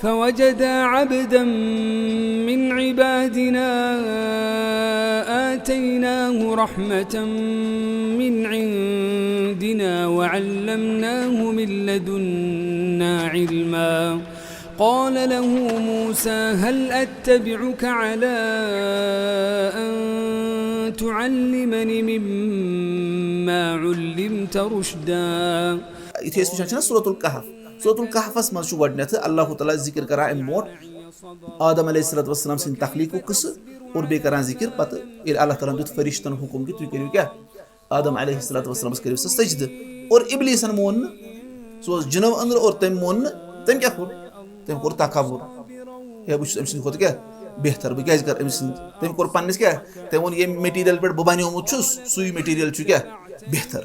فوجدا عبدا من عبادنا آتيناه رحمة من عندنا وعلمناه من لدنا علما قال له موسى هل أتبعك على أن تعلمني مما علمت رشدا. Suratul Kahfas manz chu godneth Allah Taala zikr karan mot Adam alayhi salatu wassalam sin takhliqu qissa aur be karan zikr pat il Allah Taala dut farishtan hukum ki tu keriu kya Adam alayhi salatu wassalam keriu sajda aur iblisan mon so jinav andar aur tem mon tem kya khur tem kor takabbur ya bu emsin khot kya behtar bu kya kar emsin tem kor pannis kya tem on ye material per bobani muchus sui material chu kya behtar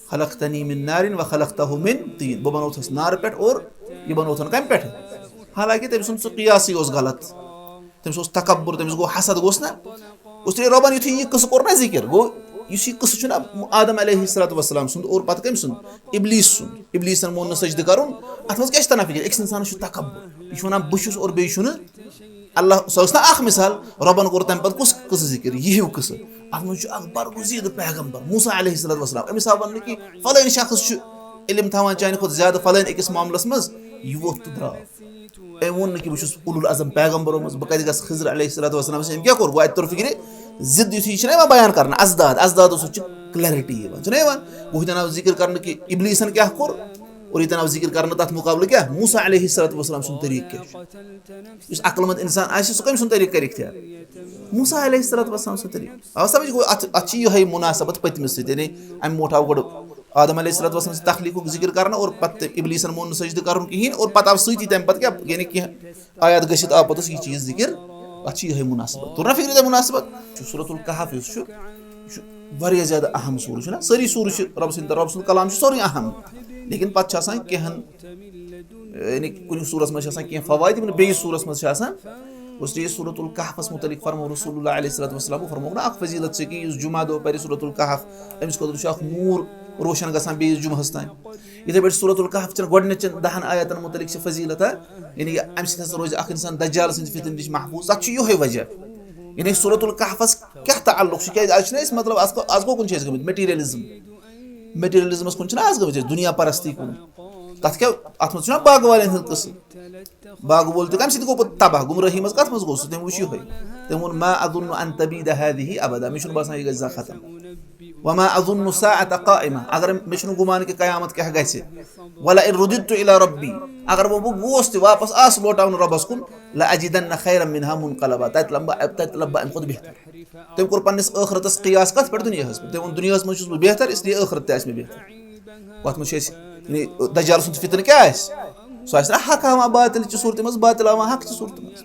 خلقتني من نار وخلقته من طين ببنوتس نار پٹ اور یہ بنوتن کم پٹ حالانکہ تم سن قیاسی اوس غلط تم سوس تکبر تم گو حسد گوس نا اس نے ربان یتھی یہ قصہ کرنا ذکر گو یہ قصہ چھنا آدم علیہ الصلوۃ والسلام سن اور پتہ کم سن ابلیسن مون سجدہ کرن اتمس کیش تنا فکر ایک انسان چھ تکبر یہ چھنا بشس اور بے چھن اللہ سوسنا اخ مثال ربان کور تم پت کس قصہ ذکر یہ قصہ اتمس اخ برگزید پیغمبر موسی علیہ الصلوۃ والسلام امس ون کہ فلان شخص علم تھاوان چانہ کھت زیادہ فلان اکس معاملس مز یہ وقت درا ون کہ بس اولو العظم پیغمبرو مز بہ کتہ گس خضر علیہ الصلوۃ والسلام سے کیا کور وہ طور فکر ضد یتھی چھنا بیان کرنا ازداد اس کلیرٹی چھنا وہ تنا ذکر کرنا کہ ابلیسن کیا کور اور یہ تنا ذکر کرنا تات مقابلہ کیا موسی علیہ الصلوۃ والسلام سن طریق کیا اس عقل مند انسان آسہ سہ کم سن طریق کر اختیار موسی علیہ الصلوۃ والسلام سن طریق آو سمجھ گو اچھی یہ مناسبت پتمس ست یعنی ام موٹا گڈ آدم علیہ الصلوۃ والسلام تخلیق ذکر کرنا اور پتہ ابلیسن مون سجدہ کرن کہین اور پتہ آو سۭتی تم پتہ کیا یعنی کہ آیات گژھِتھ آو پتہ یہ چیز ذکر اچھی یہ مناسبت ترنا فکر دے مناسبت سورۃ الکہف چھ واریاہ زیادہ اہم سورہ چھنا ساری سورہ چھ رب سن کلام چھ سورہ اہم لیکن پتہ چھ آسان کہن یعنی کُنہِ سورس منٛز چھِ آسان کینٛہہ فوائد یِم نہٕ بیٚیِس سورس منٛز چھِ آسان اس لیے سورۃ الکہفس متعلق فرمو رسول اللہ علیہ الصلوۃ والسلام فرمو نا اکھ فضیلت سے کہ یُس جمعہ دۄہ پرِ سورۃ الکہف أمِس خٲطرٕ چھُ اکھ نوٗر روشن گژھان بیٚیِس جمعہس تانۍ یِتھے پٲٹھۍ سورۃ الکہف چٮ۪ن گۄڈنِچٮ۪ن 10 آیاتن متعلق چھِ فضیلت یعنی اَمہِ سۭتۍ ہسا روزِ اکھ اِنسان دجال سٕنٛدِ فتنہٕ نِش محفوٗظ تتھ چھُ یِہوے وجہ یعنی سورۃ الکہفس کیاہ تعلق چھُ کیازِ آز چھِنہ أسۍ مطلب آز کُن چھِ أسۍ گٔمٕتۍ میٹیریلزمس کُن چھِنہ آز گٔمٕتۍ أسۍ دُنیا پرستی کُن تتھ کیاہ اتھ منٛز چھُنہ باغہٕ والٮ۪ن ہُنٛد قصہٕ باغہٕ وول تہِ کمہِ سۭتۍ گوٚو پتہٕ تباہ گمرٲہی منٛز کتھ منٛز گوٚو سُہ تٔمۍ وٕچھ یِہوے تٔمۍ ووٚن ما اظن ان تبید هذه ابدا مےٚ چھُنہٕ باسان یہِ گژھِ زانٛہہ ختم وما اظن الساعة قائمة اگر مےٚ چھُنہٕ گُمان کہِ قیامت کیاہ گژھِ ولئن رددت الى ربي اگر بہٕ گوس تہِ واپس آسہٕ لوٹاونہٕ رۄبس کُن لاجدن خيرا منها منقلبا تتہِ لبہٕ بہٕ امہِ کھۄتہٕ بہتر تٔمۍ کوٚر پننِس ٲخرتس قیاس کتھ پٮ۪ٹھ دُنیاہس پٮ۪ٹھ تٔمۍ ووٚن دُنیاہس منٛز چھُس بہٕ بہتر اسلیے ٲخرت تہِ آسہِ مےٚ بہتر اتھ منٛز چھِ أسۍ یعنی دجال سُنٛد فتنہٕ کیاہ آسہِ سُہ آسہِ نا حق ہاوان باطلچہِ صوٗرتہِ منٛز باطل ہاوان حقچہِ صوٗرتہِ منٛز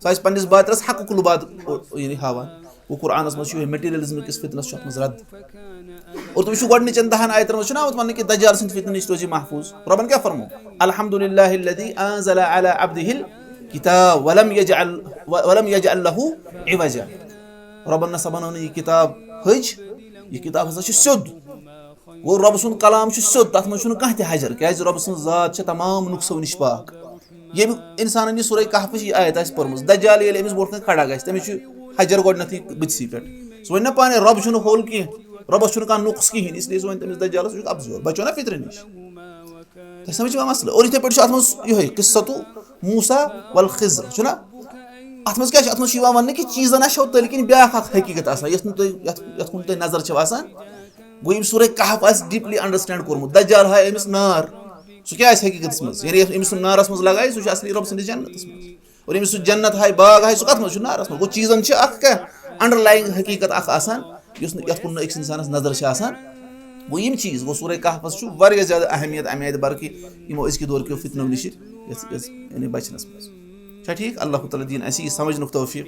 سُہ آسہِ پننِس باطلس حقُک لُباد یعنی ہاوان گوٚو قرآنس منٛز چھُ یِہوے میٹیریلزم کِس فتنس چھُ اتھ منٛز رد اور تُہۍ وٕچھِو گۄڈنِچٮ۪ن 10 آیتن منٛز چھُنہ آمُت وننہٕ کہِ دجال سٕنٛدِ فتنہٕ نِش روزِ محفوٗظ رۄبن کیاہ فرمو الحمدللہ الذی انزل علی عبدہ الکتاب ولم یجعل له عوجا رۄبن نسا بنٲو نہٕ یہِ کِتاب حٔج یہِ کِتاب ہسا چھِ سیوٚد گوٚو رۄبہٕ سُنٛد کلام چھُ سیوٚد تتھ منٛز چھُنہٕ کانٛہہ تہِ حجر کیازِ رۄبہٕ سٕنٛز ذات چھِ تمام نۄقصو نِش پاک ییٚمہِ انسانن یہِ سورہ کہفٕچ یہِ آیت آسہِ پٔرمٕژ دجال ییٚلہِ أمِس برونٛٹھ کَنۍ کھڑا گژھِ تٔمِس چھُ حجر گۄڈنیٚتھٕے بٕتھسٕے پٮ۪ٹھ سُہ وَنہِ نا پانے رۄب چھُنہٕ ہول کینٛہہ رۄبس چھُنہٕ کانٛہہ نۄقص کِہینۍ اسلیے سُہ وَنہِ تٔمِس دجالس ژٕ چھُکھ ابزور بچو نا فِطرٕ نِش تۄہہِ سمجھ یِوان مسلہٕ اور یِتھے پٲٹھۍ چھُ اتھ منٛز یِہوے قصتُ موسیٰ والخضر چھُنہ اتھ منٛز کیاہ چھُ اتھ منٛز چھُ یِوان وننہٕ کہِ چیٖزن آسیو تٔلۍ کِنۍ بیاکھ اکھ حقیٖقت آسان یتھ کُن تۄہہِ نظر چھو آسان گوٚو ییٚمۍ سورہ کہف آسہِ ڈیٖپلی انڈرسٹینڈ کوٚرمُت دجال ہایہِ أمِس نار سُہ کیاہ آسہِ حقیٖقتس منٛز یعنی أمِس سُہ نارس منٛز لگایہِ سُہ چھُ اصلی رۄب سٕنٛدِس جنتس منٛز اور ییٚمِس سُہ جنت ہایہِ باغ ہایہِ سُہ کتھ منٛز چھُ نارس منٛز گوٚو چیٖزن چھِ اکھ کیاہ انڈرلایِنگ حقیٖقت اکھ آسان یُس نہٕ یتھ کُن نہٕ أکِس انسانس نظر چھِ آسان گوٚو یِم چیٖز گوٚو سورہ کہفس چھُ واریاہ زیادٕ اہمیت امہِ آیہِ برکہِ یِمو أزکہِ دور کیو فتنو نِش یعنی بچنس منٛز چھا ٹھیٖک اللہ تعالیٰ دِیِن اَسہِ یہِ سمجھنُک توفیٖق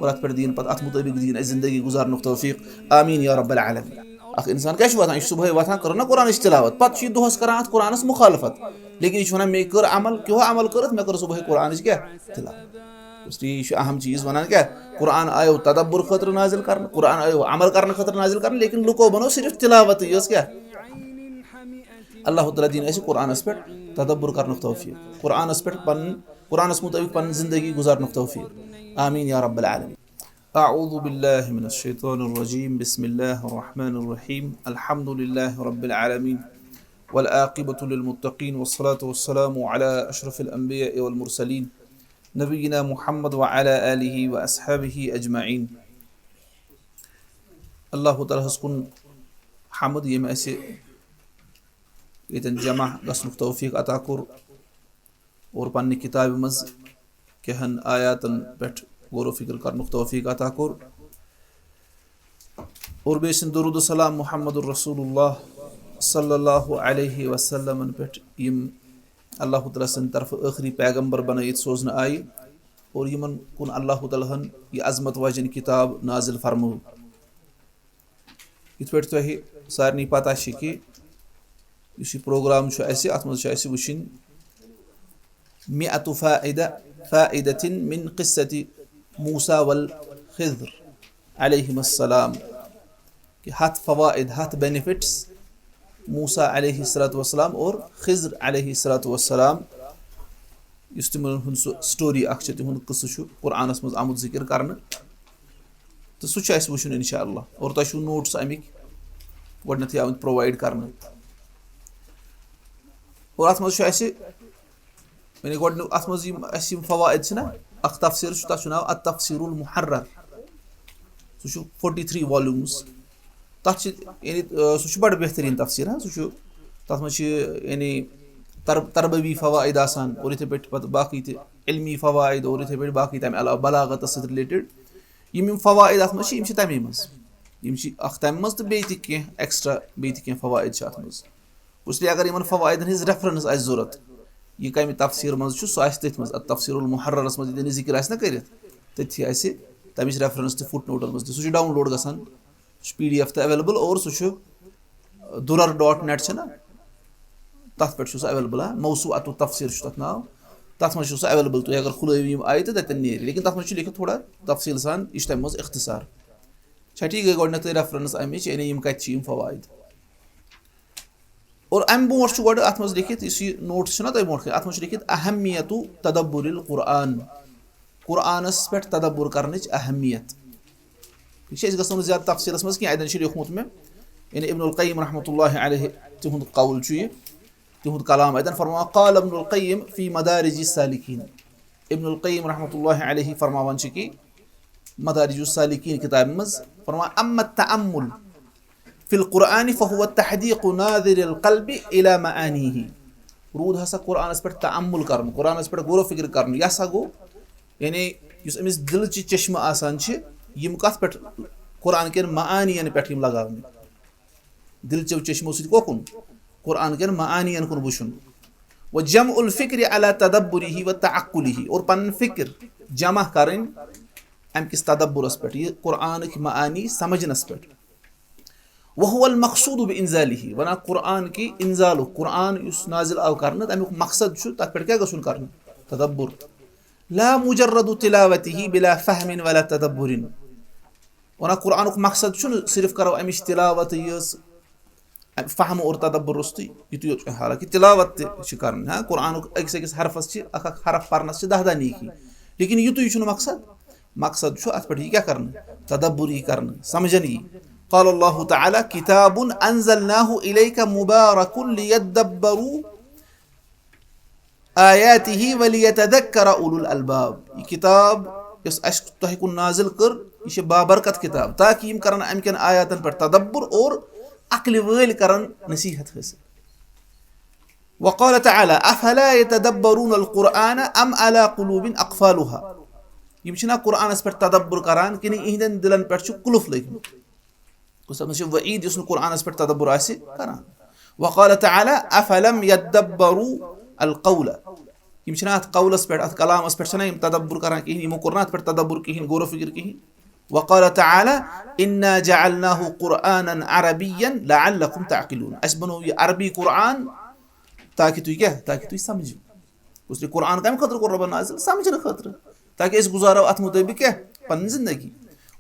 اور اتھ پٮ۪ٹھ دِیِن پتہٕ اتھ مُطٲبِق دِیِن اَسہِ زندگی گُزارنُک توفیٖق آمیٖن یا رب العالمیٖن اکھ انسان کیاہ چھُ واتان یہِ چھُ صبحٲے وۄتھان کٔر نا قرآنٕچ تِلاوت پتہٕ چھُ یہِ دۄہس کران اتھ قرآنس مُخالفت لیکن یہِ چھُ ونان مےٚ کٔر عمل کیٚہو عمل کٔرٕتھ مےٚ کٔر صبحٲے قرآنٕچ کیاہ تِلاوت اس لیے یہِ چھُ اہم چیٖز ونان کیاہ قرآن آیو تدبر خٲطرٕ نازل کرنہٕ قرآن آیو عمل کرنہٕ خٲطرٕ نازل کرنہٕ لیکن لُکو بنوو صرف تِلاوتٕے یٲژ کیاہ Allah Ta'ala din aise Qur'anas pet tadabbur karnuk tawfiq. Qur'anas pet Qur'anas mutabik pan zindagi guzarnuk tawfiq. Amin ya Rabbil Alamin. أعوذ بالله من الشيطان الرجيم بسم الله الرحمن الرحيم الحمد لله رب العالمين والعاقبة للمتقين والصلاة والسلام على أشرف الأنبياء والمرسلين نبينا محمد وعلى آله وأصحابه أجمعين الله تعالى سكون حمد يمأسي يتنجمع قصنك توفيق أتاكر ورباني كتاب مز كهن آيات بيت غورو فكر کرنُک توفیق عطا کوٚر اور بیٚیہِ ٲسِن درود السلام محمد رسول اللہ صلی اللہ علیہ وسلمن پٮ۪ٹھ یِم اللہ تعالیٰ سٕنٛدِ طرفہٕ ٲخری پیغمبر بنٲیِتھ سوزنہٕ آیہِ اور یِمن کُن اللہ تعالیٰ ہن یہِ عظمت واجٮ۪ن کِتاب نازِل فرمٲو یِتھ پٲٹھۍ تۄہہِ سارنٕے پتہ چھِ کہِ یُس یہِ پروگرام چھُ اَسہِ اَتھ منٛز چھِ اَسہِ وٕچھِنۍ مِئَةُ فائدة من قصة موسى والخضر عليهم السلام کہ 100 فوائد 100 benefits موسى علیہ الصلاۃ والسلام اور خضر علیہ الصلاۃ والسلام یُس تِمن ہُنٛد سُہ سٹوری اکھ چھِ تِہُنٛد قصہٕ چھُ قرآنس منٛز آمُت ذِکر کرنہٕ تہٕ سُہ چھُ اَسہِ وٕچھُن انشاء اللہ اور تۄہہِ چھُو نوٹٕس اَمِکۍ گۄڈنیٚتھٕے آمٕتۍ پرووایڈ کرنہٕ اور اتھ منٛز چھُ اَسہِ یعنی گۄڈنیُک اتھ منٛز یِم اَسہِ یِم فوائد چھِنہ اکھ تفسیٖر چھُ تتھ چھُ ناو التفسیٖر المحرر سُہ چھُ 43 volumes تتھ چھِ یعنی سُہ چھُ بڑٕ بہتریٖن تفسیٖر سُہ چھُ تتھ منٛز چھِ یعنی تربوی فوائد آسان اور یِتھٕے پٲٹھۍ پتہٕ باقٕے تہِ علمی فوائد اور یِتھٕے پٲٹھۍ باقٕے تمہِ علاوٕ بلاغتس سۭتۍ رِلیٹِڈ یِم فوائد اتھ منٛز چھِ یِم چھِ تمے منٛز یِم چھِ اکھ تمہِ منٛز تہٕ بیٚیہِ تہِ کینٛہہ ایٚکٕسٹرا بیٚیہِ تہِ کینٛہہ فوائد چھِ اتھ منٛز اسلیے اگر یِمن فوائدن ہٕنٛز ریفرنس آسہِ ضوٚرتھ یہِ کمہِ تفسیٖر منٛز چھُ سُہ آسہِ تٔتھۍ منٛز تفسیٖر المحررس منٛز ییٚتٮ۪ن یہِ ذِکر آسہِ نہ کٔرِتھ تٔتھی آسہِ تمِچ ریفرنس تہِ فُٹ نوٹن منٛز تہِ سُہ چھُ ڈاوُن لوڈ گژھان سُہ چھُ PDF تہِ ایویلیبل اور سُہ چھُ durar.net چھُنہ تتھ پٮ۪ٹھ چھُ سُہ ایویلیبل موسوعۃ التفسیٖر چھُ تتھ ناو تتھ منٛز چھُ سُہ ایویلیبل تُہۍ اگر کھُلٲیِو یِم آیہِ تہٕ تتٮ۪ن نیرِ لیکن تتھ منٛز چھُ لیکھِتھ تھوڑا تفصیٖل سان یہِ چھُ تمہِ منٛز اختصار چھا ٹھیٖک گٔے گۄڈنیٚتھٕے ریفرنس امِچ یعنی یِم کتہِ چھِ یِم فوائد اور امہِ برونٛٹھ چھُ گۄڈٕ اتھ منٛز لیکھِتھ یُس یہِ نوٹٕس چھُنہ تۄہہِ برونٛٹھ کنہِ اتھ منٛز چھُ لیکھِتھ اہمیتُ تدبر القرآن قرآنس پٮ۪ٹھ تدبر کرنٕچ اہمیت ٹھیٖک چھِ أسۍ گژھو نہٕ زیادٕ تفصیٖلس منٛز کینٛہہ اتٮ۪ن چھُ لیوٗکھمُت مےٚ یعنی ابن القیم رحمۃ اللہ علیہ تِہُنٛد قول چھُ یہِ تِہُنٛد کلام اتٮ۪ن فرماوان قال ابن القیم فی مدارج السالکین ابن القیم رحمۃ اللہ علیہ فرماوان چھِ کہِ مدارج السالکین کِتابہِ منٛز فرماوان اما التأمل فی القرآن فهو تحدیق ناظر القلب الى معانیہ روٗد ہسا قرآنس پٮ۪ٹھ تأمل کرُن قرآنس پٮ۪ٹھ غور و فِکر کرُن یہِ ہسا گوٚو یعنی یُس أمِس دِلچہِ چشمہٕ آسان چھِ یِم کتھ پٮ۪ٹھ قرآن کٮ۪ن معانین پٮ۪ٹھ یِم لگاونہِ دِلچو چشمو سۭتۍ کوکُن قرآن کٮ۪ن معانین کُن وٕچھُن وجمع الفکر علی تدبرہ وتعقلہ اور پنٕنۍ فکر جمع کرٕنۍ امہِ کِس تدبرس پٮ۪ٹھ یہِ قرآنٕکۍ معانی سمجھنس پٮ۪ٹھ وهو المقصود بانزالہ ونان قرآن کہِ انزالُک قرآن یُس نازِل آو کرنہٕ تمیُک مقصد چھُ تتھ پٮ۪ٹھ کیاہ گژھُن کرنہٕ تدبر لا مجرد تلاوتہ بلا فہم ولا تدبر ونان قرآنُک مقصد چھُنہٕ صرف کرو امِچ تلاوت یٲژ فہم اور تدبر روٚستُے یُتُے یوت حالانکہِ تلاوت تہِ چھِ کرٕنۍ قرآنُک أکِس أکِس حرفس چھِ اکھ اکھ حرف پرنس چھِ 10 نیکی لیکن یُتُے چھُنہٕ مقصد چھُ اتھ پٮ۪ٹھ یہِ کیاہ کرنہٕ تدبر یی کرنہٕ سمجھن یی قال اللہ تعالیٰ کتاب انزلناہ الیک مبارک لیدبروا آیاتہ ولیتذکر اولو الالباب یہِ کتاب یۄس اسہِ تۄہہِ کُن نازِل کٔر یہِ چھِ بابرکت کتاب تاکہِ یِم کرن امہِ کٮ۪ن آیاتن پٮ۪ٹھ تدبر اور عقلہِ وٲلۍ کرن نصیحت حٲصِل وقال تعالیٰ افلا یتدبرون القرآن ام علی قلوب اقفالها یِم چھِنہ قرآنس پٮ۪ٹھ تدبر کران کِنہٕ یِہنٛدٮ۪ن دِلن پٮ۪ٹھ چھُ قُلف لٔگمُت تتھ منٛز چھُ وعیٖد یُس نہٕ قرآنس پٮ۪ٹھ تدبر آسہِ کران وقال تعالیٰ افلم یدبروا القول یِم چھِنہ اتھ قولس پٮ۪ٹھ اتھ کلامس پٮ۪ٹھ چھِنہ یِم تدبر کران کہیٖنۍ یِمو کوٚر نہٕ اتھ پٮ۪ٹھ تدبر کہیٖنۍ غور و فِکر کہیٖنۍ وقال تعالیٰ انا جعلناه قرآنا عربیا لعلکم تعقلون اسہِ بنوو یہِ عربی قرآن تاکہِ تُہۍ سمجھِو اسلیے قرآن کمہِ خٲطرٕ کوٚر رۄبن نازِل سمجھنہٕ خٲطرٕ تاکہِ أسۍ گُزارو اتھ مُطٲبق کیاہ پنٕنۍ زندگی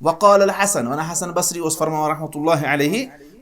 وقال الحسن ونان حسن بصری اوس فرماوان رحمۃ اللہ علیہ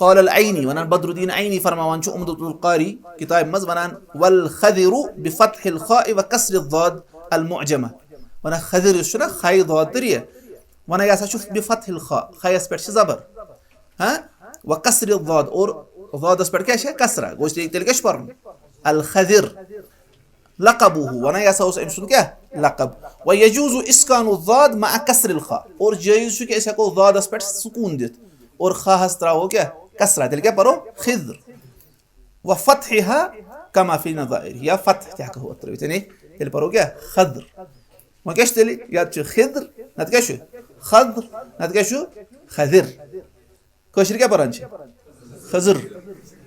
قال العيني ونان بدر الدين عيني فرمان شو أمدة القاري كتاب مز ونان والخذر بفتح الخاء وكسر الضاد المعجمة ونان خذر شو خاي ضاد دريه ونان ياسا شوف بفتح الخاء خاي اسبرش زبر ها وكسر الضاد اور ضاد اسبر كاش كسره قلت لي تلقاش برن الخذر لقبه ونان ياسا وس امشون كه لقب ويجوز اسكان الضاد مع كسر الخاء اور جايز شو كاش يكون ضاد اسبر سكون ديت اور خا هستراو كه كسره تلقى برو خضر وفتحها كما في نظائر يا فتح تحكي هو التربيتني اللي برو كه خضر ما كاش تلي يا تشو خضر نتكشو خضر نتكشو خضر كوشر كه برانش خضر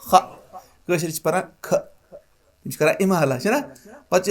خ كوشر برا خ مش كرا امالا شنا پچ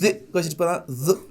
ذ كوشر برا ذ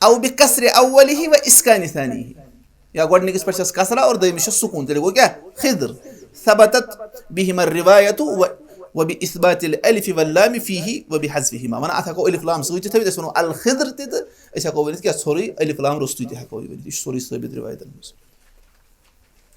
أو بكسر أوله وإسكان ثانيه يا قول نقص برشاس كسرة أو ضيم السكون تلقوا كه خضر ثبتت بهما الرواية وبإثبات الألف واللام فيه وبحذفهما وأنا أتحكوا ألف لام سويت تبي تسمونه الخضر تد إيش هكوا بنت كه سوري ألف لام رستوي تحكوا بنت إيش سوري سوي رواية المس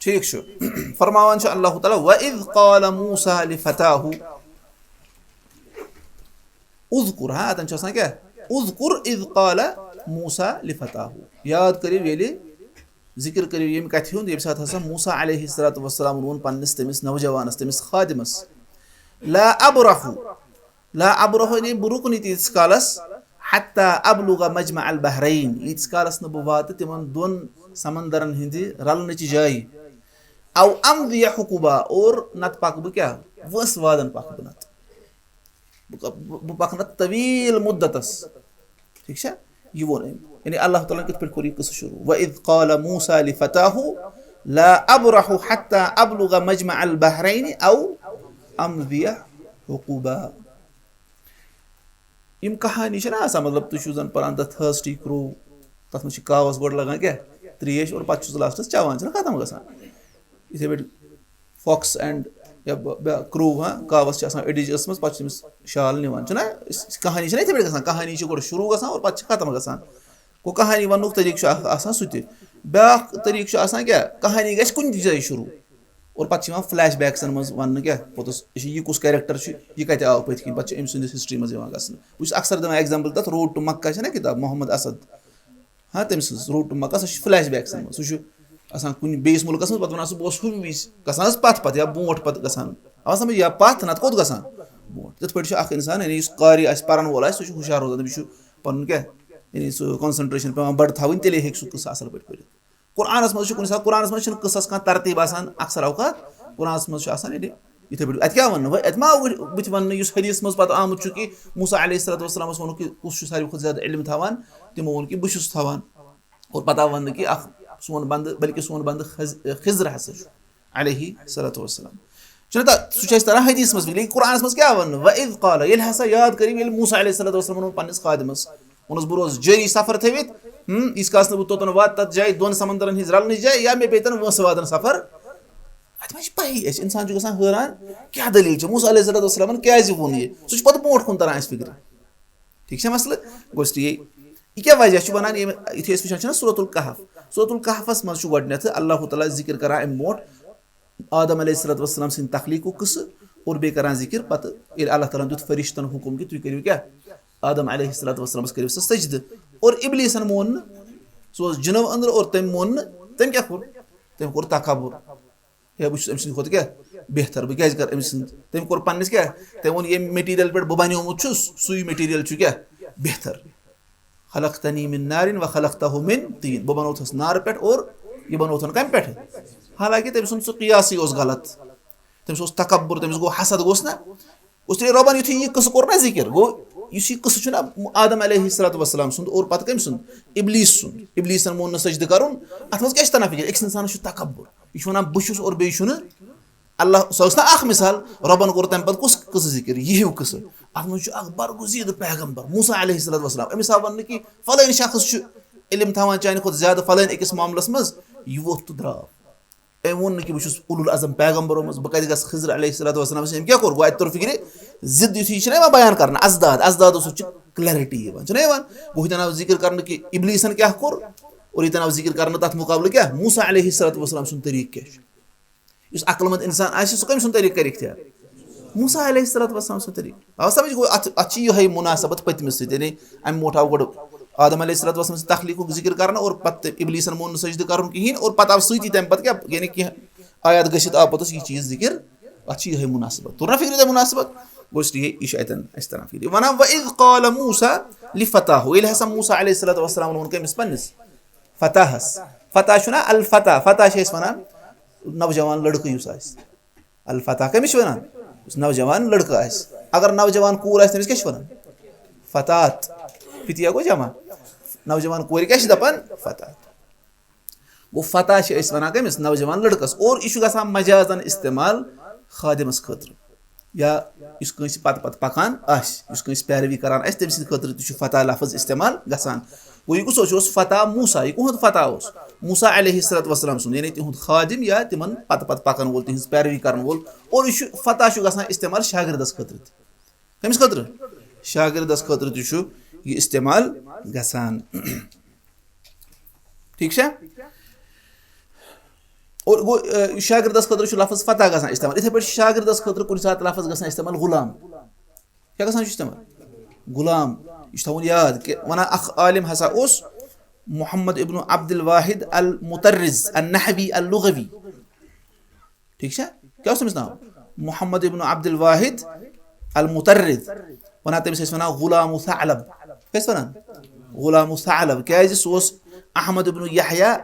ٹھیٖک چھُ فرماوان چھُ اللہ تعالیٰ وَإِذْ قَالَ مُوسَى لِفَتَاهُ اُذْکُر اَتٮ۪ن چھُ آسان کیٛاہ اُذْکُر اِذْ قَالَ مُوسَى لِفَتَاهُ یاد کٔرِو ییٚلہِ ذِکر کٔرِو ییٚمہِ کَتھِ ہُنٛد ییٚمہِ ساتہٕ ہسا موسیٰ علیہ الصلوۃ والسلام ووٚن پننِس تٔمِس نوجوانس تٔمِس خادِمس لا ابرحُ یعنی بہٕ رُکہٕ نہٕ تیٖتِس کالس حتى ابلغ مجمع البحرین ییٖتِس کالس نہٕ بہٕ واتہٕ تِمن دۄن سمندرن ہِنٛدِ رلنٕچہِ جایہِ او امضی حقوبا اور نتہٕ پکہٕ بہٕ کیٛاہ وٲنٛسہٕ وادن پکہٕ بہٕ نتہٕ بہٕ پکہٕ نتہٕ طویٖل مُدتس ٹھیٖک چھا یہِ ووٚن أمۍ یعنی اللہ تعالیٰ کِتھ پٲٹھۍ کوٚر یہِ قصہٕ شروٗع وَإِذْ قَالَ مُوسَى لِفَتَاهُ لا أبرح حتى أبلغ مجمع البحرين أو أمضي حقوبا یِم کہانی چھےٚ نہ آسان مطلب تُہۍ چھِو زن پران دَ تھٲرسٹی کرٛوٗ تتھ منٛز چھِ کاوس گۄڈٕ لگان کیٛاہ تریش اور پتہٕ چھُ سُہ لاسٹس چٮ۪وان چھُنہ ختم گژھان یِتھٕے پٲٹھۍ فاکٕس اینڈ یا کرٛوٗ کاوس چھِ آسان أڈِج ٲسمٕژ پتہٕ چھِ تٔمِس شال نِوان چھُنہ کہانی چھےٚ نہ یِتھٕے پٲٹھۍ گژھان کہانی چھِ گۄڈٕ شروٗع گژھان اور پتہٕ چھِ ختم گژھان گوٚو کہانی وننُک طریٖقہٕ چھُ اکھ آسان سُہ تہِ بیٛاکھ طریٖقہٕ چھُ آسان کیٛاہ کہانی گژھِ کُنہِ تہِ جایہِ شروٗع اور پتہٕ چھِ یِوان فلیش بیکسن منٛز وننہٕ کیٛاہ پوٚتُس یہِ کُس کیریکٹر چھُ یہِ کتہِ آو پٔتھۍ کِنۍ پتہٕ چھُ أمۍ سٕنٛدِس ہسٹری منٛز یِوان گژھنہٕ بہٕ چھُس اکثر دِوان ایگزامپٕل تتھ روڈ ٹُو مکہ چھےٚ نہ کِتاب محمد اسد تٔمۍ سٕنٛز روڈ ٹُو مکہ سۄ چھِ فلیش بیکسن منٛز سُہ چھُ آسان کُنہِ بیٚیِس مُلکس منٛز پتہٕ ونان سُہ بہٕ اوسُس ہُمہِ وِزِ گژھان حظ پتھ یا برونٛٹھ پتہٕ گژھان آو سمجھ یا پتھ نتہٕ کوٚت گژھان برونٛٹھ تِتھ پٲٹھۍ چھُ اکھ انسان یعنی یُس قاری آسہِ پرن وول آسہِ سُہ چھُ ہُشار روزان تٔمِس چھُ پنُن کیٛاہ یعنی سُہ کانسنٹریشن پیٚوان بڑٕ تھاوٕنۍ تیٚلے ہیٚکہِ سُہ قصہٕ اصٕل پٲٹھۍ پٔرِتھ قرآنس منٛز چھُ کُنہِ ساتہٕ قرآنس منٛز چھُنہٕ قصس کانٛہہ ترتیٖب آسان اکثر اوقات قرآنس منٛز چھُ آسان یعنی یِتھٕے پٲٹھۍ اَتہِ کیٛاہ وَنہٕ وۄنۍ اَتہِ ما بٕتھِ وَننہٕ یُس حدیٖثس منٛز پتہٕ آمُت چھُ کہِ موسیٰ علیہ الصلوۃ والسلامس ووٚنُکھ کہِ کُس چھُ ساروی کھۄتہٕ زیادٕ علم تھاوان تِمو ووٚن کہِ بہٕ چھُس تھاوان اور پتہٕ آو وننہٕ کہِ اکھ سون بنٛدٕ بلکہِ سون بنٛدٕ خضر ہسا چھُ علیہ الصلوۃ والسلام چھُنہ تتھ سُہ چھُ اَسہِ تران حدیٖثس منٛز لیکِن قرآنس منٛز کیٛاہ وَننہٕ وَإِذْ قَالَ ییٚلہِ ہسا یاد کٔرِو ییٚلہِ موسیٰ علیہ الصلوۃ والسلام ووٚن پننِس خادِمس ووٚنُس بہٕ روزٕ جٲری سفر تھٲوِتھ ییٖتِس کالس نہٕ بہٕ توٚتن واتہٕ تتھ جایہِ دۄن سمندرن ہِنٛز رلنٕچ جایہِ یا مےٚ پیٚیہِ تن وٲنٛسہٕ وادن سفر اتھ ما چھِ پَیی اَسہِ اِنسان چھُ گژھان حٲران کیٛاہ دٔلیٖل چھِ موسیٰ علیہ الصلوۃ والسلامن کیٛازِ ووٚن یہِ سُہ چھُ پتہٕ برونٛٹھ کُن تران اَسہِ فِکرِ ٹھیٖک چھا مسلہٕ گوٚژھ یہِ کیٛاہ وجہ چھُ ونان یِتھُے أسۍ وٕچھان چھِنہ سورۃ الکہف سورۃ الکہفس منٛز چھُ گۄڈٕنیتھٕ اللہ تعالیٰ ذِکر کران اَمہِ برونٛٹھ آدم علیہ الصلوۃ والسلام سٕنٛدِ تخلیٖقُک قصہٕ اور بیٚیہِ کران ذِکر پتہٕ ییٚلہِ اللہ تعالیٰ ہن دیُت فرشتن حُکُم کہِ تُہۍ کٔرِو کیٛاہ آدم علیہ الصلوۃ والسلامس کٔرِو سا سجدٕ اور اِبلیٖسن مون نہٕ سُہ اوس جِنو أنٛدرٕ اور تٔمۍ مون نہٕ تٔمۍ کیٛاہ کوٚر تٔمۍ کوٚر تکبُر ہے بہٕ چھُس أمۍ سٕنٛدِ کھۄتہٕ کیٛاہ بہتر بہٕ کیٛازِ کرٕ أمۍ سٕنٛد تٔمۍ کوٚر پننِس کیٛاہ تٔمۍ ووٚن ییٚمہِ میٹیٖریل پٮ۪ٹھ بہٕ بنیومُت چھُس سُے میٹیٖریل چھُ کیٛاہ بہتر خلقتنی من نارٍ وخلقتہ من طین بہٕ بنوتھس نارٕ پٮ۪ٹھ اور یہِ بنوتھن کمہِ پٮ۪ٹھٕ حالانکہِ تٔمۍ سُنٛد سُہ قیاسٕے اوس غلط تٔمِس اوس تکبُر تٔمِس گوٚو حسد گوٚژھ نہ گوٚژھ تیٚلہِ رۄبن یِتھُے یہِ قصہٕ کوٚر نہ ذِکر گوٚو یُس یہِ قصہٕ چھُنہ آدم علیہ الصلوۃ والسلام سُنٛد اور پتہٕ کٔمۍ سُنٛد اِبلیٖس سُنٛد اِبلیٖسن مون نہٕ سجدٕ کرُن اتھ منٛز کیٛاہ چھُ تران فِکر أکِس انسانس چھُ تکبُر یہِ چھُ ونان بہٕ چھُس اور بیٚیہِ چھُنہٕ اللہ سۄ ٲس نہ اکھ مِثال رۄبن کوٚر تمہِ پتہٕ کُس قصہٕ ذِکر یہِ ہیوٗ قصہٕ اتھ منٛز چھُ اکھ برگُزیٖدٕ پیغمبر موسیٰ علیہ الصلوۃ والسلام أمِس آو وننہٕ کہِ فلٲنۍ شخص چھُ علم تھاوان چانہِ کھۄتہٕ زیادٕ فلٲنۍ أکِس معاملس منٛز یہِ ووٚتھ تہٕ درٛاو أمۍ ووٚن نہٕ کہِ بہٕ چھُس اُلُل اعظم پیغمبرو منٛز بہٕ کتہِ گژھٕ خضر علیہ الصلوۃ والسلام أمۍ کیٛاہ کوٚر گوٚو اَتہِ توٚر فِکرِ ضِد یُتھُے یہِ چھُنہ یِوان بیان کرنہٕ ازدادو سۭتۍ چھُ کلیرٹی یِوان چھُنہ یِوان گوٚو ییٚتٮ۪ن آو ذِکر کرنہٕ کہِ اِبلیٖسن کیٛاہ کوٚر اور ییٚتٮ۪ن آو ذِکر کرنہٕ تتھ مُقابلہٕ کیٛاہ موسیٰ علیہ الصلوۃ والسلام سُنٛد طریٖقہٕ کیٛاہ چھُ یُس عقل منٛد اِنسان آسہِ سُہ کٔمۍ سُنٛد طریٖقہٕ کرِ اختیار موسیٰ علیہ الصلوۃ والسلام سُنٛد طریٖقہٕ آو سمجھ گوٚو اتھ چھِ یِہے مُناسبت پٔتمِس سۭتۍ یعنی امہِ برونٛٹھ آو گۄڈٕ آدم علیہ الصلوۃ والسلام سٕنٛدِ تخلیٖقُک ذِکر کرنہٕ اور پتہٕ اِبلیٖسن مون نہٕ سجدٕ کرُن کِہینۍ اور پتہٕ آو سۭتی تمہِ پتہٕ کیٛاہ یعنی کینٛہہ آیات گٔژھِتھ آو پوٚتُس یہِ چیٖز ذِکر اتھ چھِ یِہے مُناسبت توٚر نہ فِکرِ تۄہہِ مُناسبت گوٚو یہِ چھُ اَتٮ۪ن اَسہِ تران فِکرِ ونان وَإِذْ قَالَ مُوسَى لِفَتَاهُ ییٚلہِ ہسا موسیٰ علیہ الصلوۃ والسلام ووٚن کٔمِس پننِس فتحس فتح چھُنہ الفتح فتح چھِ أسۍ ونان نوجوان لڑکہٕ یُس آسہِ الفتح کٔمِس چھِ ونان یُس نوجوان لڑکہٕ آسہِ اگر نوجوان کوٗر آسہِ تٔمِس کیٛاہ چھِ ونان فتات فتیا گوٚو جمع نوجوان کورِ کیٛاہ چھِ دپان فتح گوٚو فتح چھِ أسۍ ونان کٔمِس نوجوان لڑکس اور یہِ چھُ گژھان مجازن استعمال خادِمس خٲطرٕ یا یُس کٲنٛسہِ پتہٕ پکان آسہِ یُس کٲنٛسہِ پیروی کران آسہِ تٔمۍ سٕنٛدِ خٲطرٕ تہِ چھُ فتح لفظ استعمال گژھان گوٚو یہِ کُس اوس یہِ اوس فتح موسیٰ یہِ کُہُنٛد فتح اوس موسیٰ علیہ الصلوۃ والسلام سُنٛد یعنی تِہُنٛد خادِم یا تِمن پتہٕ پکن وول تِہنٛز پیروی کرن وول اور یہِ چھُ فتح چھُ گژھان استعمال شاگردس خٲطرٕ تہِ کٔمِس خٲطرٕ شاگردس خٲطرٕ تہِ چھُ یہِ استعمال گژھان ٹھیٖک چھا اور گو شاگردس خٲطرٕ چھُ لفظ فتح گژھان استعمال یِتھٕے پٲٹھۍ چھُ شاگردس خٲطرٕ کُنہِ ساتہٕ لفظ گژھان استعمال غلام کیٛاہ گژھان چھُ استعمال غلام یہِ چھُ تھاوُن یاد کہِ وَنان اکھ عالم ہسا اوس محمد ابن عبد الواحد المترز النحوی اللغوی ٹھیٖک چھا کیٛاہ اوس تٔمِس ناو محمد ابن عبد الواحد المترز وَنان تٔمِس ٲسۍ وَنان غلام ثعلب کیٛاہ ٲسۍ وَنان غلام ثعلب کیٛازِ سُہ اوس احمد ابن یحیٰ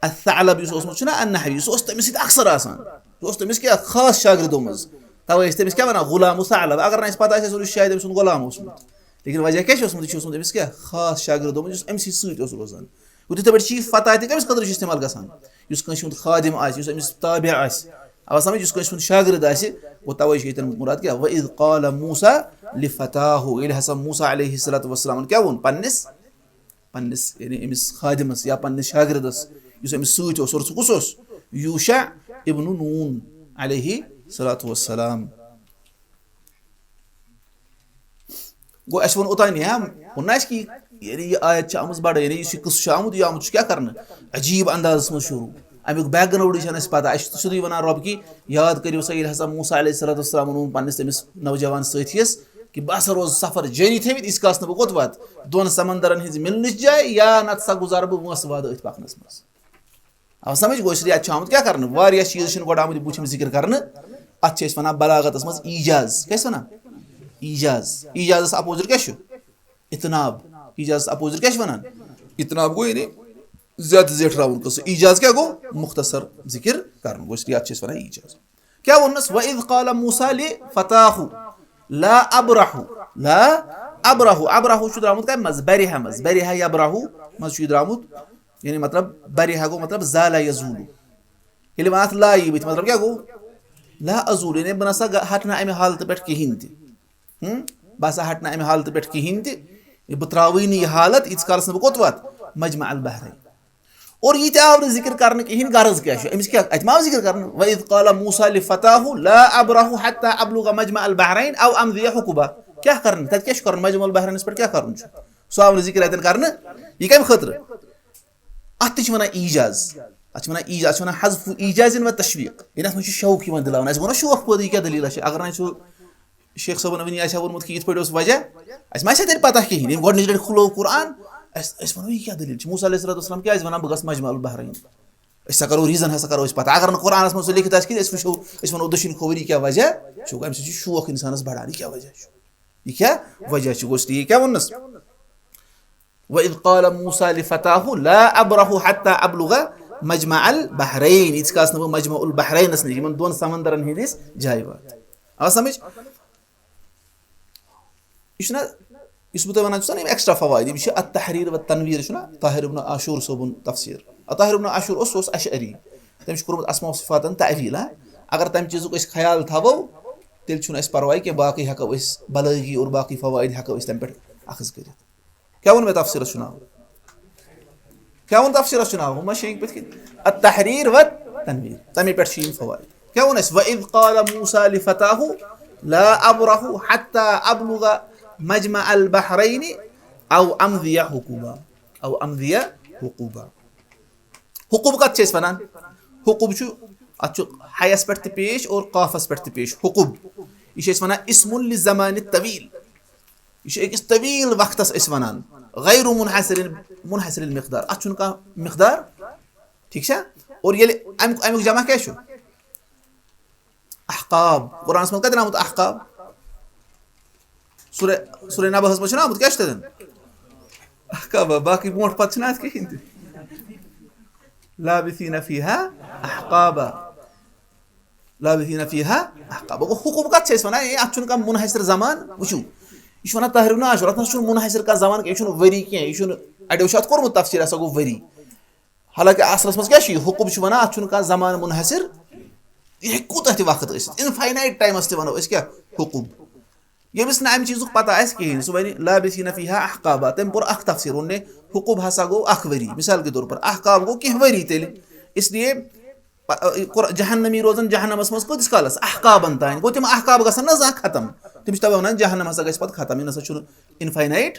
الثعلب یُس اوسمُت چھُنہ النحوی سُہ اوس تٔمِس سۭتۍ اکثر آسان سُہ اوس تٔمِس کیٛاہ خاص شاگردو منٛز تَوَے ٲسۍ تٔمِس کیٛاہ وَنان غلام ثعلب اگر نہٕ اَسہِ پتہ آسہِ اَسہِ شاید أمۍ سُنٛد غلام اوسمُت لیکِن وجہ کیٛاہ چھُ اوسمُت یہِ چھُ اوسمُت أمِس کیٛاہ خاص شاگردو منٛز یُس أمۍ سٕے سۭتۍ اوس روزان گوٚو تِتھَے پٲٹھۍ چھِ یہِ فتح تہِ کٔمِس خٲطرٕ چھُ استعمال گژھان یُس کٲنٛسہِ ہُنٛد خادِم آسہِ یُس أمِس تابع آسہِ اَوا سمجھ یُس کٲنٛسہِ ہُنٛد شاگرد آسہِ گوٚو تَوَے چھِ ییٚتٮ۪ن مُراد کیٛاہ وَإِذ قال موسیٰ لفتاحُ ییٚلہِ ہسا موسیٰ علیہ الصلوۃ والسلامن کیٛاہ ووٚن پنٛنِس یعنی أمِس خادِمس یا پنٛنِس شاگردس یُس أمِس سۭتۍ اوس اور سُہ کُس اوس یوٗشع ابن نوٗن علیہ الصلوۃ والسلام گوٚو اَسہِ ووٚن اوٚتانی ووٚن نہ اَسہِ کہِ یعنی یہِ آیت چھِ آمٕژ بَڑٕ یعنی یُس یہِ قٕصہٕ چھُ آمُت یہِ آمُت چھُ کیٛاہ کرنہٕ عجیٖب اندازس منٛز شروٗع اَمیُک بیک گرٛاوُنٛڈٕے چھَنہٕ اَسہِ پتہ اَسہِ چھُ سیوٚدُے وَنان رۄب کہِ یاد کٔرِو سا ییٚلہِ ہسا موسیٰ علیہ الصلوۃ والسلامن ووٚن پنٛنِس تٔمِس نوجوان سٲتھِیَس کہِ بہٕ ہسا روزٕ سفر جٲری تھٲوِتھ ییٖتِس کالس نہٕ بہٕ کوٚت واتہٕ دۄن سمندرن ہِنٛزِ مِلنٕچ جایہِ یا نتہٕ سا گُزارٕ بہٕ وٲنٛسہٕ وادٕ أتھۍ پکنس منٛز اَو سمجھ گوٚو اِسلیے اَتہِ چھُ آمُت کیٛاہ کرنہٕ واریاہ چیٖز چھِنہٕ گۄڈٕ آمٕتۍ بوٗٹھِم ذِکر کرنہٕ اَتھ چھِ أسۍ وَنان بلاغتس منٛز ایٖجاز کیٛاہ ٲسۍ وَنان ایٖجازس اپوزِٹ کیٛاہ چھُ اِطناب ایٖجازس اپوزِٹ کیٛاہ چھِ وَنان اِطناب گوٚو یعنی زیادٕ زیٹھراوُن قٕصہٕ ایٖجاز کیٛاہ گوٚو مُختصر ذِکر کرُن گوٚو اِسلیے اَتھ چھِ أسۍ وَنان ایٖجاز کیٛاہ ووٚننَس وَإِذ قال موسیٰ لفتاحُ لا ابرحُ ابرحُ چھُ درٛامُت کَمہِ منٛز بریحہ منٛز بریحہ یبرحُ منٛز چھُ یہِ درٛامُت یعنی مطلب بریحہ گوٚو مطلب زالہ یزوٗلُ ییٚلہِ وۄنۍ اَتھ لا یی بٕتھِ مطلب کیٛاہ گوٚو لا ازوٗل یعنی بہٕ نسا ہٹہٕ نہٕ اَمہِ حالتہٕ پٮ۪ٹھ کِہینۍ تہِ بہٕ ہسا ہٹہٕ نہٕ اَمہِ حالتہٕ پٮ۪ٹھ کِہینۍ تہِ بہٕ ترٛاوٕے نہٕ یہِ حالت ییٖتِس کالس نہٕ بہٕ کوٚت واتہٕ مجمع البحرین اور یہِ تہِ آو نہٕ ذِکر کرنہٕ کِہینۍ غرض کیٛاہ چھُ أمِس کیٛاہ اَتہِ ما آو ذِکر کرنہٕ وَإِذ قال موسیٰ لفتاحُ لا ابرحُ حتى ابلغ مجمع البحرین او امضی حقبہ کیٛاہ کرنہٕ تَتہِ کیٛاہ چھُ کرُن مجمع البحرینس پٮ۪ٹھ کیٛاہ کرُن چھُ سُہ آو نہٕ ذِکر اَتٮ۪ن کرنہٕ یہِ کَمہِ خٲطرٕ اَتھ تہِ چھِ وَنان ایٖجاز اَتھ چھِ وَنان ایٖجاز اَتھ چھِ وَنان حذفُ ایٖجازٍ و تشویٖق یعنی اَتھ منٛز چھُ شوق یِوان دِلاونہٕ اَسہِ گوٚو نہ شوق پٲدٕ یہِ کیٛاہ دٔلیٖلہ چھِ اگر نہٕ اَسہِ سُہ شیخ صٲبن وۄنۍ آسہِ ہا ووٚنمُت کہِ یِتھ پٲٹھۍ اوس وجہ اَسہِ ما آسہِ ہا تیٚلہِ پتہ کِہینۍ ییٚمہِ گۄڈٕنِچ لَٹہِ کھُلوو قرآن أسۍ وَنو یہِ کیٛاہ دٔلیٖل چھِ موسیٰ علیہ الصلوۃ والسلام کیٛازِ وَنان بہٕ گژھٕ مجمع البحرین أسۍ ہسا کرو ریٖزن ہسا کرو أسۍ پتہ اگر نہٕ قرآنس منٛز سُہ لیکھِتھ آسہِ کِہینۍ أسۍ وٕچھو أسۍ وَنو دٔچھِنۍ کھووٕرۍ یہِ کیٛاہ وجہ چھُ اَمہِ سۭتۍ چھُ شوق اِنسانس بڑان یہِ کیٛاہ وجہ چھُ یہِ کیٛاہ وجہ چھُ گوٚو اِسلیے کیٛاہ ووٚننَس وَإِذ قال موسیٰ لفتاحُ لا ابرحُ حتى ابلغ مجمع البحرین ییٖتِس کالس نہٕ بہٕ مجمع البحرینس نِش یِمن دۄن سمندرن ہِنٛدِس جایہِ واتہٕ آو سمجھ یہِ چھُنہ یُس بہٕ تۄہہِ وَنان چھُس نہ یِم ایٚکٕسٹرا فوایِد یِم چھِ التحریٖر و تنویٖر چھُنہ طاہر ابن عاشور صٲبُن تفسیٖر طاہر ابن عاشور اوس سُہ اوس اشعری تٔمۍ چھُ کوٚرمُت اسماء و صفاتن تعویٖل اگر تَمہِ چیٖزُک أسۍ خیال تھاوو تیٚلہِ چھُنہٕ اَسہِ پرواے کینٛہہ باقٕے ہٮ۪کو أسۍ بلٲغی اور باقٕے فوایِد ہٮ۪کو أسۍ تَمہِ پٮ۪ٹھ اخذ کٔرِتھ کیٛاہ ووٚن مےٚ تفسیٖرس چھُ ناو کیٛاہ ووٚن تفسیٖرس چھُ ناو ہُہ ما شیٚنٛگۍ پٔتھۍ کِنۍ التحریٖر و تنویٖر تَمے پٮ۪ٹھ چھِ یِم فوایِد کیٛاہ ووٚن اَسہِ وَإِذ قال موسیٰ لفتاحُ لا ابرحُ حتى ابلغ مجمع البحرین او امضی حقوبہ او امضی حقوبہ حقوب کَتھ چھِ أسۍ وَنان حقوب چھُ اَتھ چھُ حیَس پٮ۪ٹھ تہِ پیش اور قافس پٮ۪ٹھ تہِ پیش حقوب یہِ چھِ أسۍ وَنان اسمُ لِزمانِ طویٖل یہِ چھُ أکِس طویٖل وقتس أسۍ وَنان غیر منحصر المقدار اَتھ چھُنہٕ کانٛہہ مقدار ٹھیٖک چھا اور ییٚلہِ امیُک جمع کیٛاہ چھُ احقاب قرآنس منٛز کَتٮ۪ن آمُت احقاب سورہ نبہس منٛز چھُنہ آمُت کیٛاہ چھُ تَتٮ۪ن احقابہ باقٕے برونٛٹھ پتہٕ چھُنہ اَتھ کِہینۍ تہِ لابثیٖنَ فیٖہا احقابہ لابثیٖنَ فیٖہا احقابہ گوٚو حقوٗب کَتھ چھِ أسۍ وَنان اَتھ چھُنہٕ کانٛہہ مُنحصر زمان وٕچھِو یہِ چھُ وَنان طاہر ابن عاشور اَتھ منٛز چھُنہٕ مُنحصر کانٛہہ زمان کینٛہہ یہِ چھُنہٕ ؤری کینٛہہ یہِ چھُنہٕ اَڑیو چھُ اَتھ کوٚرمُت تفسیٖر ہسا گوٚو ؤری حالانکہِ اَصلَس منٛز کیٛاہ چھُ یہِ حقوٗب چھُ وَنان اَتھ چھُنہٕ کانٛہہ زمانہٕ مُنحصر یہِ ہیٚکہِ کوٗتاہ تہِ وقت ٲسِتھ اِنفاینایٹ ٹایمَس تہِ وَنو أسۍ کیٛاہ حقوٗب ییٚمِس نہٕ اَمہِ چیٖزُک پتہ آسہِ کِہینۍ سُہ وَنہِ لابثیٖنَ فیٖہا احقابہ تٔمۍ پوٚر اکھ تفسیٖر ووٚن حقوٗب ہسا گوٚو اکھ ؤری مِثال کے طور پر احقاب گوٚو کینٛہہ ؤری تیٚلہِ اِسلیے جہنمی روزان جہنمس منٛز کۭتِس کالس احقابن تانۍ گوٚو تِم احقاب گژھن نہ زانٛہہ ختم تِم چھِ تَوے وَنان جہنم ہسا گژھِ پتہٕ ختم یہِ نسا چھُنہٕ اِنفاینایٹ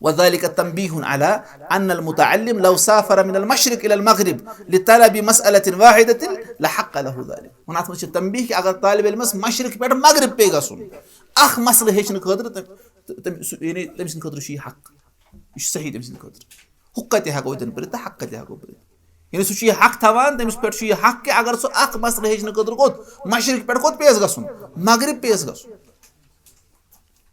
وذلك تنبيه على أن المتعلم لو سافر من المشرق إلى المغرب لطلب مسألة واحدة لحق له ذلك. هنا أتمنى تنبيه أگر طالب علم مشرق بيت مغرب بيجاسون أخ مسألة هيش نقدر يعني تمشي نقدر شيء حق مش صحيح تمشي نقدر حقتي حق ودن بريت حقتي حق بريت يعني شيء حق ثوان تمشي بيت شيء حق أگر سو أخ مسألة هيش نقدر قط مشرق بيت قط بيجاسون مغرب بيجاسون